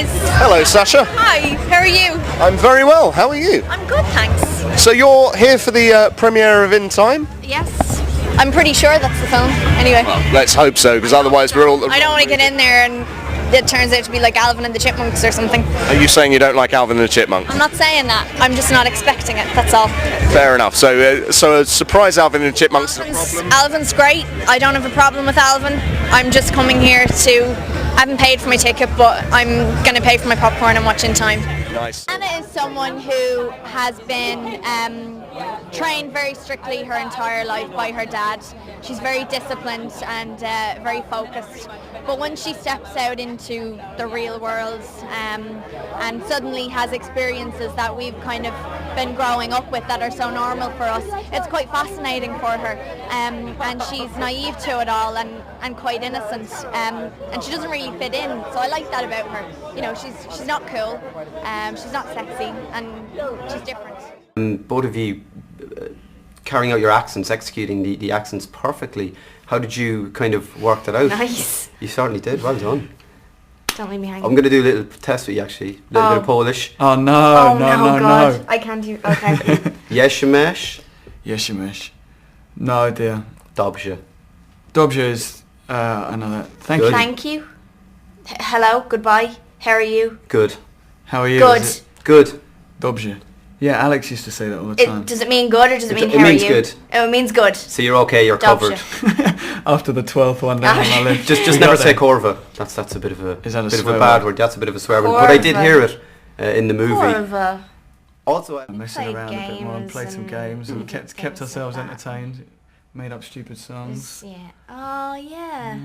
guys. Hello, Sasha. Hi, how are you? I'm very well. How are you? I'm good, thanks. So you're here for the premiere of In Time? Yes. I'm pretty sure that's the film. Anyway. Well, let's hope so, because otherwise we're all... I don't want to get in there and it turns out to be like Alvin and the Chipmunks or something. Are you saying you don't like Alvin and the Chipmunks? I'm not saying that. I'm just not expecting it, that's all. Fair enough. So a surprise Alvin and the Chipmunks is a problem? Alvin's great. I don't have a problem with Alvin. I'm just coming here I haven't paid for my ticket, but I'm going to pay for my popcorn and watch In Time. Nice. Anna is someone who has been trained very strictly her entire life by her dad. She's very disciplined and very focused. But when she steps out into the real world and suddenly has experiences that we've kind of been growing up with that are so normal for us, it's quite fascinating for her. And she's naive to it all and quite innocent. And she doesn't really fit in. So I like that about her. You know, she's not cool. She's not sexy, and she's different. Both of you carrying out your accents, executing the accents perfectly. How did you kind of work that out? Nice. You certainly did. Well done. Don't leave me hanging. I'm going to do a little test with you actually. A little bit of Polish. Oh no, no. I can't do. Okay. Yeshimesh. Yeshimesh. No idea. Dobrze. Dobrze is another. Thank Good. you. Thank you. Hello. Goodbye. How are you? Good. How are you? Good. Is it Good. Dobrze. Yeah, Alex used to say that all the time. Does it mean good or does it mean It how means are you? good. Oh, it means good. So you're okay. You're Dobrze. covered. After the 12th one down on my list. Just never say Corva. That's a bit of a Is that a bit of swear a bad word? word. That's a bit of a swear word. But I did Corva. hear it in the movie. Corva. Also, Messing Played around a bit more and played some games games and and kept things ourselves like that. entertained. Made up stupid songs. Yeah. Oh yeah.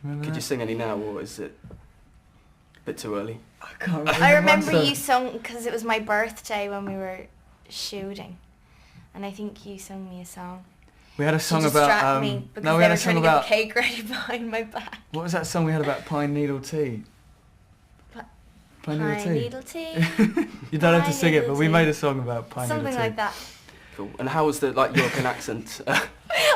Remember Could you that? sing any now, or is it a bit too early? I can't remember. I remember one you song. sung because it was my birthday when we were shooting, and I think you sung me a song. We had a song to about. distract me because No, we they had were a trying song to about. get cake ready behind my back. What was that song we had about pine needle tea? Pine Pine needle tea. needle tea. You don't have to Pine sing it, needle but we tea. made a song about pine Something needle tea. like that. Cool. And how was the European accent?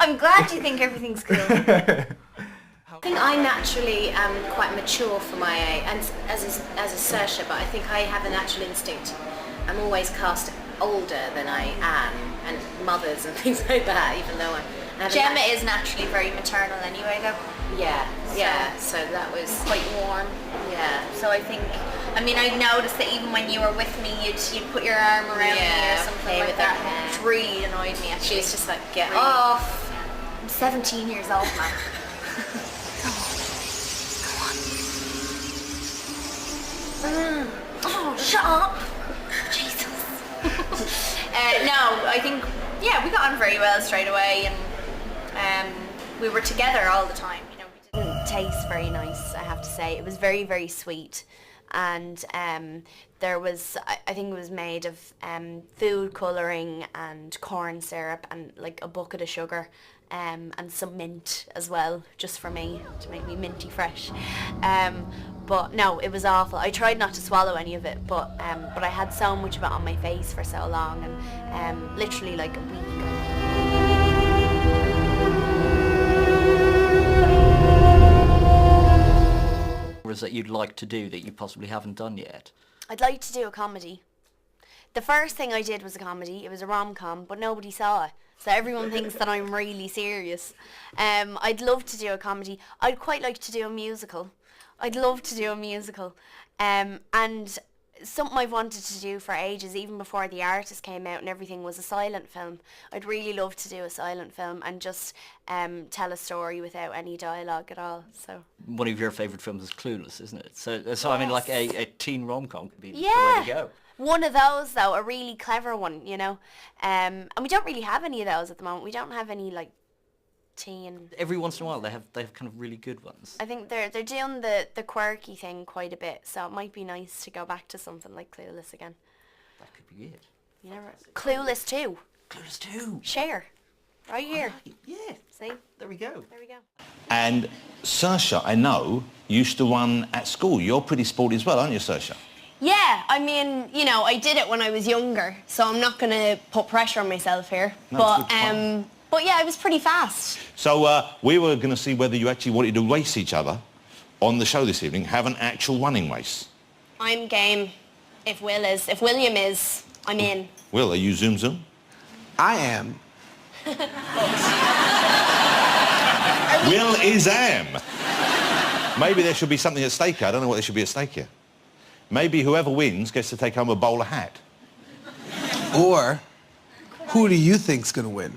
I'm glad you think everything's cool. I think I naturally am quite mature for my age, and as a Saoirse, but I think I have a natural instinct. I'm always cast older than I am, and mothers and things like that, even though I have Gemma is naturally very maternal anyway, though. Yeah. So that was quite warm. Yeah. So I think, I mean, I noticed that even when you were with me, you'd put your arm around me or something like that, which really annoyed me. Actually, she was just like, get off. I'm 17 years old, man. Oh, shut up! Jesus. No, I think, yeah, we got on very well straight away, and we were together all the time. You know, we didn't taste very nice, I have to say. It was very, very sweet, and there was, I think it was made of food colouring and corn syrup and like a bucket of sugar. And some mint as well, just for me, to make me minty fresh. But no, it was awful. I tried not to swallow any of it, but I had so much of it on my face for so long, and literally like a week. Genres that you'd like to do that you possibly haven't done yet? I'd like to do a comedy. The first thing I did was a comedy. It was a rom-com, but nobody saw it. So everyone thinks that I'm really serious. I'd love to do a comedy. I'd quite like to do a musical. I'd love to do a musical. And something I've wanted to do for ages, even before The Artist came out and everything, was a silent film. I'd really love to do a silent film and just tell a story without any dialogue at all. So One of your favourite films is Clueless, isn't it? So I mean, like a teen rom-com could be the way yeah. to go. One of those, though, a really clever one, you know. And we don't really have any of those at the moment. We don't have any, like, teen... Every once in a while they have kind of really good ones. I think they're doing the quirky thing quite a bit, so it might be nice to go back to something like Clueless again. That could be it. You never... Clueless 2. Clueless 2. Share. Right here. Yeah. See? There we go. There we go. And Saoirse, I know, used to run at school. You're pretty sporty as well, aren't you, Saoirse? Yeah, I mean, you know, I did it when I was younger, so I'm not going to put pressure on myself here. No, it's good fun. But yeah, I was pretty fast. So we were going to see whether you actually wanted to race each other on the show this evening, have an actual running race. I'm game. If Will.I.Am is, I'm in. Will, are you Zoom Zoom? I am. Will.I.Am. Maybe there should be something at stake here. I don't know what there should be at stake here. Maybe whoever wins gets to take home a bowler hat. Or, who do you think's gonna win?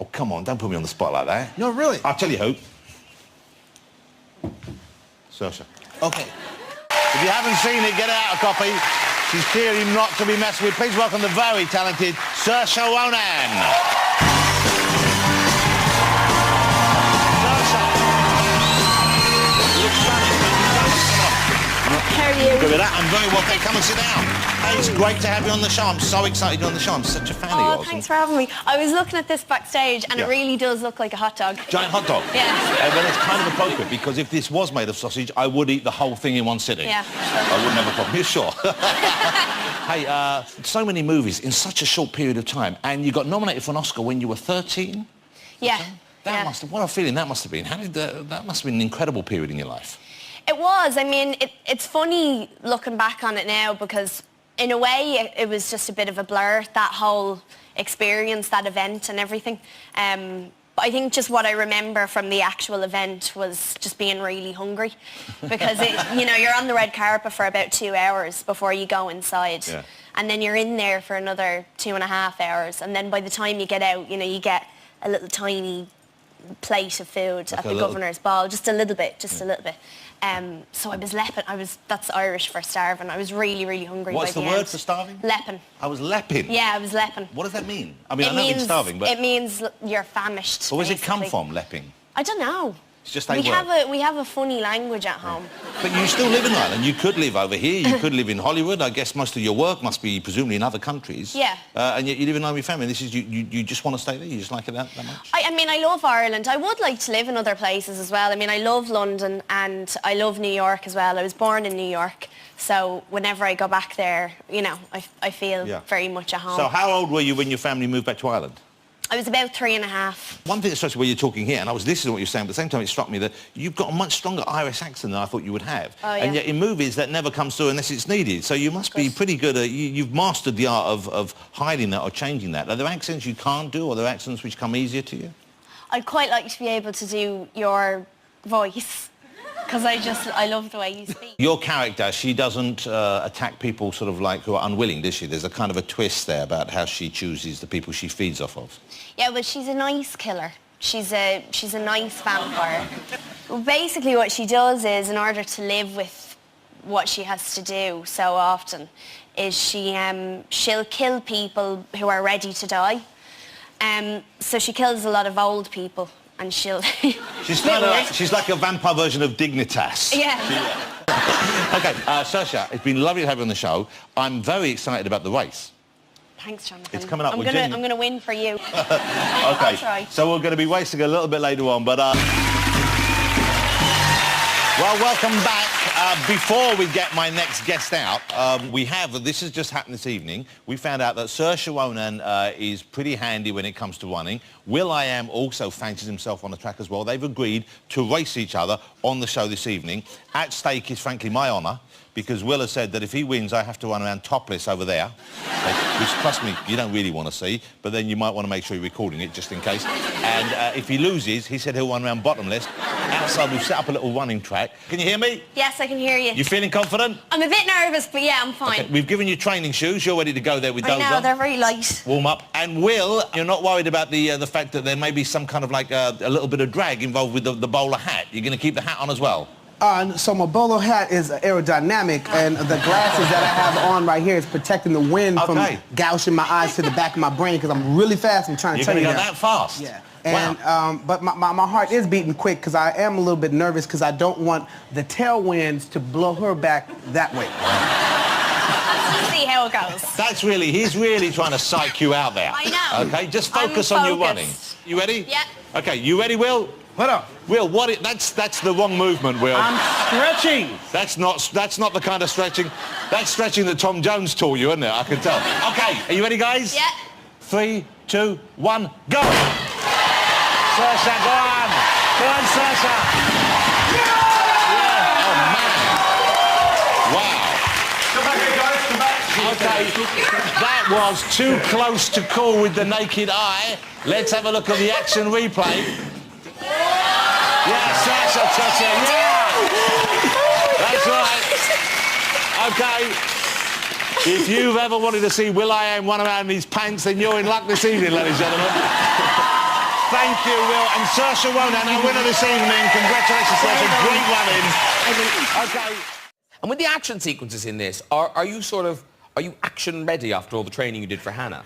Oh, come on, don't put me on the spot like that. No, really. I'll tell you who. Saoirse. Okay. If you haven't seen it, get out a copy. She's clearly not to be messed with. Please welcome the very talented Saoirse Ronan. How are you? Good with that. I'm very well. Come and sit down. Hey, it's great to have you on the show. I'm so excited you're on the show. I'm such a fan of yours. Thanks for having me. I was looking at this backstage and Yeah. it really does look like a hot dog. Giant hot dog. Yeah. Well, it's kind of appropriate because if this was made of sausage, I would eat the whole thing in one sitting. Yeah, sure. I wouldn't have a problem. You're sure? Hey, so many movies in such a short period of time, and you got nominated for an Oscar when you were 13. Yeah. That must have, what a feeling that must have been. How did that must have been an incredible period in your life. It was. I mean, it's funny looking back on it now because in a way it was just a bit of a blur, that whole experience, that event and everything. But I think just what I remember from the actual event was just being really hungry because, you're on the red carpet for about 2 hours before you go inside. Yeah. And then you're in there for another 2.5 hours. And then by the time you get out, you get a little tiny plate of food Like at the governor's ball, just a little bit. So I was lepping. That's Irish for starving. I was really, really hungry. What's by the the word end. for starving? Lepping. I was lepping. Yeah, I was lepping. What does that mean? I mean, I know it means starving, but... It means you're famished. But where's it come basically. from, lepping? I don't know. It's just a we word. have a funny language at home. But you still live in Ireland. You could live over here. You could live in Hollywood. I guess most of your work must be presumably in other countries. Yeah. And yet you live in Ireland with your family. This is you just want to stay there. You just like it that much. I mean, I love Ireland. I would like to live in other places as well. I mean, I love London and I love New York as well. I was born in New York, so whenever I go back there, I feel very much at home. So how old were you when your family moved back to Ireland? I was about 3.5. One thing that strikes me when you're talking here, and I was listening to what you're saying, but at the same time it struck me that you've got a much stronger Irish accent than I thought you would have. Oh, yeah. And yet in movies that never comes through unless it's needed. So you must be pretty good at, you've mastered the art of hiding that or changing that. Are there accents you can't do, or are there accents which come easier to you? I'd quite like to be able to do your voice, because I love the way you speak. Your character, she doesn't attack people sort of like who are unwilling, does she? There's a kind of a twist there about how she chooses the people she feeds off of. Yeah, but she's a nice killer. She's a nice vampire. Basically what she does is, in order to live with what she has to do so often, is she'll kill people who are ready to die. So she kills a lot of old people, and she'll... She's like a vampire version of Dignitas. Yeah. OK, Saoirse, it's been lovely to have you on the show. I'm very excited about the race. Thanks, Jonathan. It's coming up. I'm gonna win for you. OK, I'll try. So we're going to be racing a little bit later on, but... Well, welcome back. Before we get my next guest out, this has just happened this evening, we found out that Saoirse Ronan is pretty handy when it comes to running. Will.I.Am also fancies himself on the track as well. They've agreed to race each other on the show this evening. At stake is, frankly, my honour, because Will has said that if he wins, I have to run around topless over there, which, trust me, you don't really want to see, but then you might want to make sure you're recording it just in case. And if he loses, he said he'll run around bottomless. Outside, we've set up a little running track. Can you hear me? Yes, I can hear you. You feeling confident? I'm a bit nervous, but yeah, I'm fine. Okay, we've given you training shoes. You're ready to go there with those I know, on. they're very light. Warm up. And Will, you're not worried about the fact that there may be some kind of like a little bit of drag involved with the bowler hat. You're going to keep the hat on as well? So my bowler hat is aerodynamic, and the glasses that I have on right here is protecting the wind from gouging my eyes to the back of my brain, because I'm really fast. I'm trying to tell you You're going to go that fast? Yeah. And, but my heart is beating quick because I am a little bit nervous because I don't want the tailwinds to blow her back that way. Let's see how it goes. He's really trying to psych you out there. I know. Okay, just focus on your running. You ready? Yeah. Okay, you ready, Will? What up? Will, that's the wrong movement, Will. I'm stretching. That's not the kind of stretching. That's stretching that Tom Jones taught you, isn't it? I can tell. Okay, are you ready, guys? Yeah. 3, 2, 1, go! Saoirse, go on! Go on, Saoirse! Yeah! Okay, that was too close to call with the naked eye. Let's have a look at the action replay. Yeah, Saoirse, yeah! That's right. Okay. If you've ever wanted to see Will.I.Am run around in his pants, then you're in luck this evening, ladies and gentlemen. Thank you, Will. And Saoirse Ronan, our winner this evening. Congratulations, Saoirse. Great running. Okay. And with the action sequences in this, are you action ready after all the training you did for Hannah?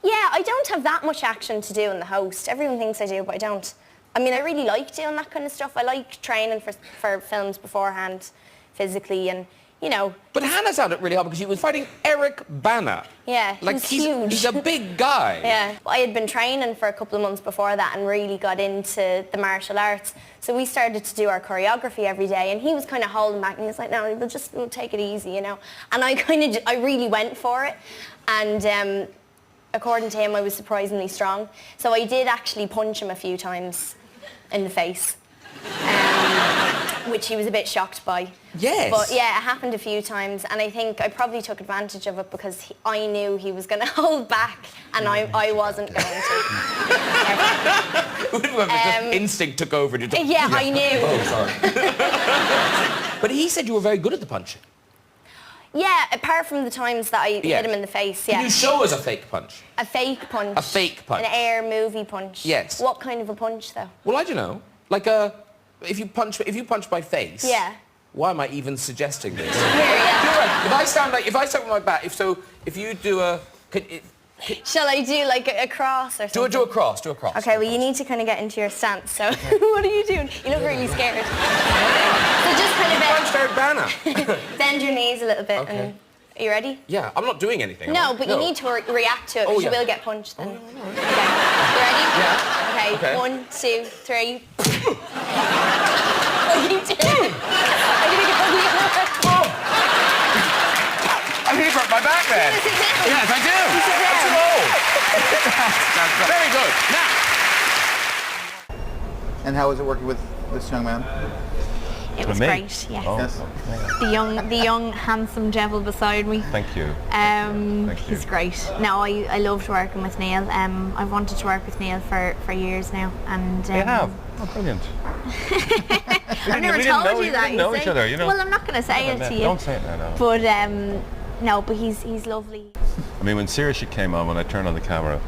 Yeah, I don't have that much action to do in the host. Everyone thinks I do, but I don't. I mean, I really like doing that kind of stuff. I like training for films beforehand, physically, and, you know. But Hannah sounded really hard because you were fighting Eric Bana. Yeah, like he's huge. He's a big guy. Yeah, I had been training for a couple of months before that and really got into the martial arts. So we started to do our choreography every day, and he was kind of holding back, and he was like, no, we'll take it easy, you know. And I really went for it, and according to him, I was surprisingly strong. So I did actually punch him a few times in the face, which he was a bit shocked by. Yes. But yeah, it happened a few times, and I think I probably took advantage of it because I knew he was going to hold back, and I wasn't going to. Just instinct took over. And yeah, I knew. Oh, sorry. But he said you were very good at the punching. Yeah, apart from the times that I hit him in the face, yeah. Can you show us a fake punch? A fake punch. A fake punch. An air movie punch. Yes. What kind of a punch, though? Well, I don't know. Like if you punch my face. Yeah. Why am I even suggesting this? Here, yeah. If I stand with my back, if you do a... Shall I do like a cross or something? Do a cross. Okay, well you need to kind of get into your stance, so what are you doing? You look really scared. So just kind of bend your knees a little bit. Okay. And are you ready? Yeah, I'm not doing anything. No, but you need to react to it because you will get punched then. Okay, you ready? Yeah. Okay, 1, 2, 3. What are you doing? I'm here to hurt my back then. Yes, I do. That's very good. Now. And how was it working with this young man? It was great, yes. Oh. Yes. The young, handsome devil beside me. Thank you. He's great. No, I loved working with Neil. I've wanted to work with Neil for years now, and. You have? Oh, brilliant. I've never told you that. We didn't know each other, you know. Well, I'm not going to say it to you. Don't say it now, no. But no, but he's lovely. I mean, when Saoirse came on, when I turned on the camera,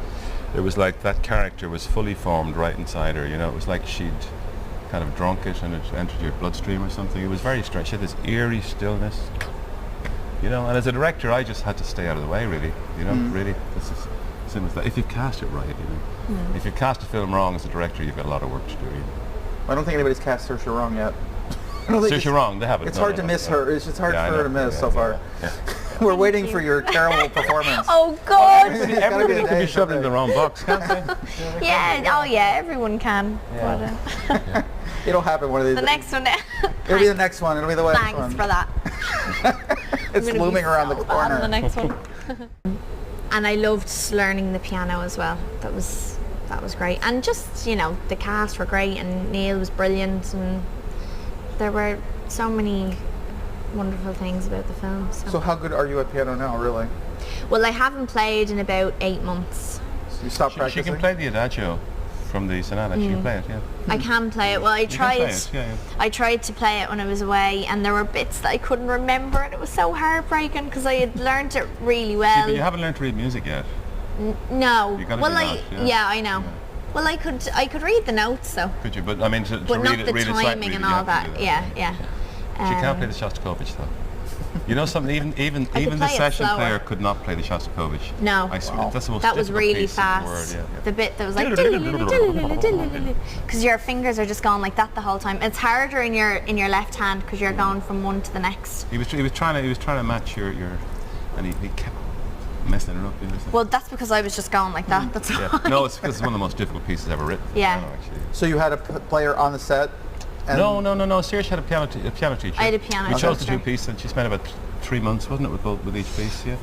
it was like that character was fully formed right inside her. You know, it was like she'd kind of drunk it and it entered your bloodstream or something. It was very strange. She had this eerie stillness, you know. And as a director, I just had to stay out of the way, really. You know, really. This is simple as that. If you cast it right, you know. If you cast a film wrong as a director, you've got a lot of work to do. You know? I don't think anybody's cast Saoirse wrong yet. Saoirse wrong, they haven't. It's hard to miss her. It's just hard for her to miss so far. We're waiting for your terrible performance. Oh God! Everybody can be shoved in the wrong box, can't they? Yeah. Oh yeah. Everyone can. Yeah. But, it'll happen one of these the days. next one. It'll be the next one. It'll be the next one. Thanks for that. It's looming around the corner. The next one. And I loved learning the piano as well. That was great. And just, you know, the cast were great, and Neil was brilliant, and there were so many wonderful things about the film. So how good are you at piano now, really? Well, I haven't played in about 8 months. So you stopped practicing? She can play the Adagio from the sonata. She can play it, yeah. I can play it. Well, I tried. I tried to play it when I was away, and there were bits that I couldn't remember, and it was so heartbreaking because I had learned it really well. See, but you haven't learned to read music yet. No. Well, I know. Well, I could read the notes, though. Could you? But I mean, to but read not the timing and all that. Yeah. She can't play the Shostakovich though. You know something? Even the session player could not play the Shostakovich. No. I swear, that's the most that was really piece fast. In the, world, yeah. The bit that was like because your fingers are just going like that the whole time. It's harder in your left hand because you're going from one to the next. He was trying to match your and he kept messing it up. Well, that's because I was just going like that. That's why. No, it's because it's one of the most difficult pieces ever written. Yeah. So you had a player on the set? No. Saoirse had a piano teacher. I had a piano teacher. We chose the two pieces, and she spent about 3 months, wasn't it, with each piece? Yeah.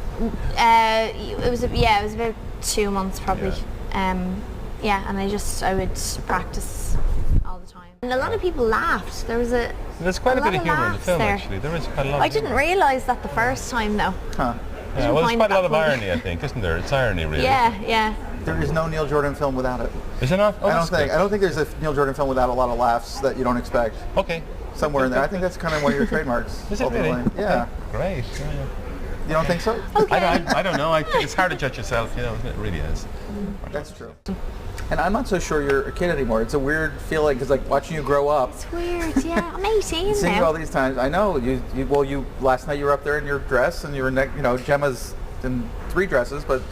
It was about 2 months probably. Yeah. And I would practice all the time. And a lot of people laughed. There's quite a bit of humour in the film, actually. There is quite a lot. I didn't realise that the first time though. Huh. Yeah, well, there's quite a lot of irony, I think, isn't there? It's irony, really. Yeah. There is no Neil Jordan film without it. Is there not? Oh, I don't think there's a Neil Jordan film without a lot of laughs that you don't expect. Okay. Somewhere in there. I think that's kind of one of your trademarks. Is it really? Yeah. Okay. Great. Yeah. You don't think so? Okay. I don't know. It's hard to judge yourself, you know, it really is. That's true. And I'm not so sure you're a kid anymore. It's a weird feeling because, like, watching you grow up. It's weird. Yeah, I'm 18 Seeing you now. all these times. I know. You last night you were up there in your dress and you were Gemma's in 3 dresses, but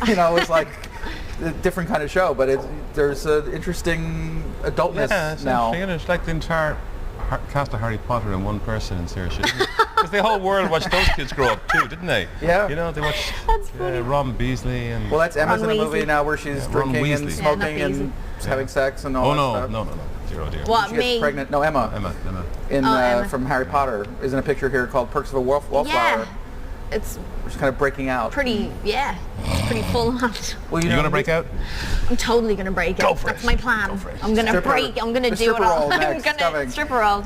it's like a different kind of show. But there's an interesting adultness now. It's like the entire cast of Harry Potter in one person in Saoirse. Because the whole world watched those kids grow up too, didn't they? Yeah. You know, they watched That's Ron Beasley and... Well, that's Emma's in a Ron movie Weasley. now where she's drinking and smoking and having sex and all that stuff. No. Dear. What, She gets me? pregnant. No, Emma. Emma. Emma. From Harry Potter is in a picture here called Perks of a Wallflower. Yeah. It's Which is kind of breaking out. pretty full on. Well, You gonna break out? I'm totally gonna break it. Go for That's it. my plan. Go for it. I'm gonna Stripper- break. I'm gonna the do it stripper all. roll I'm next, gonna coming. stripper roll.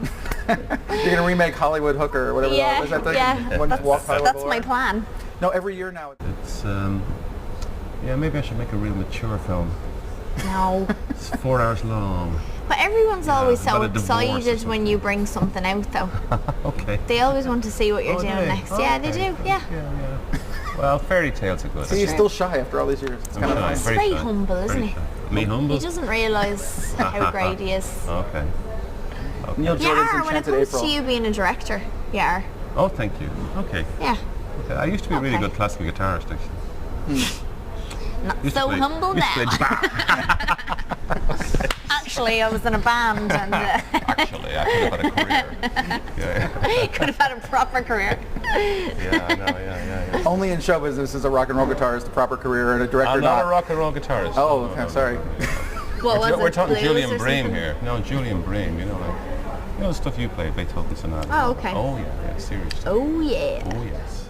You're gonna remake Hollywood Hooker or whatever that was that thing? When you walk Hollywood That's my Boulevard? plan. No, every year now. It's, maybe I should make a real mature film. No. It's 4 hours long. But everyone's always so about a divorce or excited when you bring something out, though. Okay. They always want to see what you're Oh, do doing they? next. Oh, Yeah, they okay. do. Yeah. Yeah. Well, fairy tales are good. See, he's still shy after all these years. It's kind of shy. nice. He's very humble, isn't Very he? shy. Me humble? He doesn't realise how great he is. Okay. Neil You Jordan's are when it Enchanted comes April. to you being a director. You are. Oh, thank you. Okay. Yeah. Okay. I used to be a really Okay. good classical guitarist, actually. Not Used to so play- humble used to now. play Actually, I was in a band and Actually, I could have had a career. Yeah. could have had a proper career. Yeah, I know, yeah. Only in show business is a rock and roll guitarist a proper career and a director I'm not a rock and roll guitarist. Oh, No, okay, no, sorry. What was We're it? talking Blues Julian or Bream something? here. No, Julian Bream, the stuff you play, Beethoven Sonata. Oh, okay. Oh, yeah, seriously. Oh, yeah. Oh, yes.